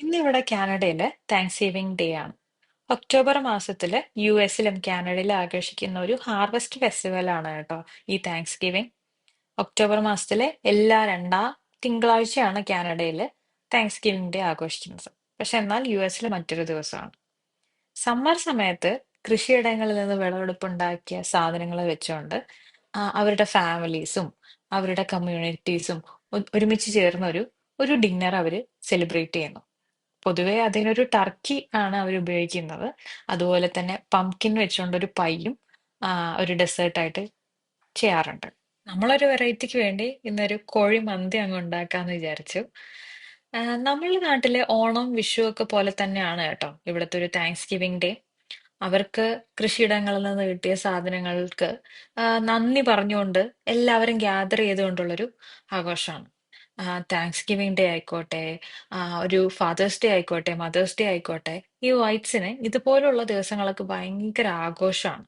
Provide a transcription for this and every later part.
ഇന്നിവിടെ കാനഡയില് thanks giving day ആണ്. October മാസത്തില് യു എസിലും കാനഡയിലും ആഘോഷിക്കുന്ന ഒരു ഹാർവെസ്റ്റ് ഫെസ്റ്റിവൽ ആണ് കേട്ടോ ഈ താങ്ക്സ് ഗിവിംഗ്. ഒക്ടോബർ മാസത്തിലെ എല്ലാ രണ്ടാം തിങ്കളാഴ്ചയാണ് കാനഡയില് താങ്ക്സ് ഗിവിംഗ് ഡേ ആഘോഷിക്കുന്നത്. പക്ഷെ എന്നാൽ യു എസിൽ മറ്റൊരു ദിവസമാണ്. സമ്മർ സമയത്ത് കൃഷിയിടങ്ങളിൽ നിന്ന് വിളവെടുപ്പുണ്ടാക്കിയ സാധനങ്ങൾ വെച്ചുകൊണ്ട് അവരുടെ ഫാമിലീസും അവരുടെ കമ്മ്യൂണിറ്റീസും ഒരുമിച്ച് ചേർന്ന ഒരു ഡിന്നർ അവര് സെലിബ്രേറ്റ് ചെയ്യുന്നു. പൊതുവെ അതിനൊരു ടർക്കി ആണ് അവർ ഉപയോഗിക്കുന്നത്. അതുപോലെ തന്നെ പംകിൻ വെച്ചുകൊണ്ട് ഒരു പൈയും ഒരു ഡെസേർട്ടായിട്ട് ചെയ്യാറുണ്ട്. നമ്മളൊരു വെറൈറ്റിക്ക് വേണ്ടി ഇന്നൊരു കോഴി മന്തി അങ്ങ് ഉണ്ടാക്കാന്ന് വിചാരിച്ചു. നമ്മളുടെ നാട്ടിലെ ഓണം, വിഷു ഒക്കെ പോലെ തന്നെയാണ് കേട്ടോ ഇവിടുത്തെ ഒരു താങ്ക്സ് ഗിവിംഗ് ഡേ. അവർക്ക് കൃഷിയിടങ്ങളിൽ നിന്ന് കിട്ടിയ സാധനങ്ങൾക്ക് നന്ദി പറഞ്ഞുകൊണ്ട് എല്ലാവരും ഗ്യാദർ ചെയ്തുകൊണ്ടുള്ളൊരു ആഘോഷമാണ്. താങ്ക്സ് ഗിവിംഗ് ഡേ ആയിക്കോട്ടെ, ഒരു ഫാദേഴ്സ് ഡേ ആയിക്കോട്ടെ, മദേഴ്സ് ഡേ ആയിക്കോട്ടെ, ഈ വൈറ്റ്സിന് ഇതുപോലുള്ള ദിവസങ്ങളൊക്കെ ഭയങ്കര ആഘോഷമാണ്.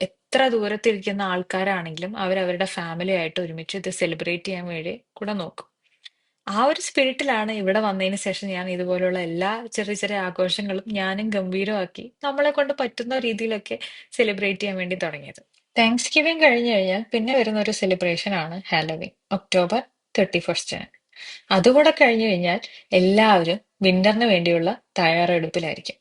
എത്ര ദൂരത്തിരിക്കുന്ന ആൾക്കാരാണെങ്കിലും അവരവരുടെ ഫാമിലി ആയിട്ട് ഒരുമിച്ച് ഇത് സെലിബ്രേറ്റ് ചെയ്യാൻ വേണ്ടി കൂടെ നോക്കും. ആ ഒരു സ്പിരിറ്റിലാണ് ഇവിടെ വന്നതിന് ശേഷം ഞാൻ ഇതുപോലുള്ള എല്ലാ ചെറിയ ചെറിയ ആഘോഷങ്ങളും ഞാനും ഗംഭീരമാക്കി നമ്മളെ കൊണ്ട് പറ്റുന്ന രീതിയിലൊക്കെ സെലിബ്രേറ്റ് ചെയ്യാൻ വേണ്ടി തുടങ്ങിയത്. താങ്ക്സ് ഗിവിംഗ് കഴിഞ്ഞു കഴിഞ്ഞാൽ പിന്നെ വരുന്ന ഒരു സെലിബ്രേഷൻ ആണ് ഹാലോവീൻ, ഒക്ടോബർ 31st. അതുകൂടെ കഴിഞ്ഞു കഴിഞ്ഞാൽ എല്ലാവരും വിന്ററിന് വേണ്ടിയുള്ള തയ്യാറെടുപ്പിലായിരിക്കും.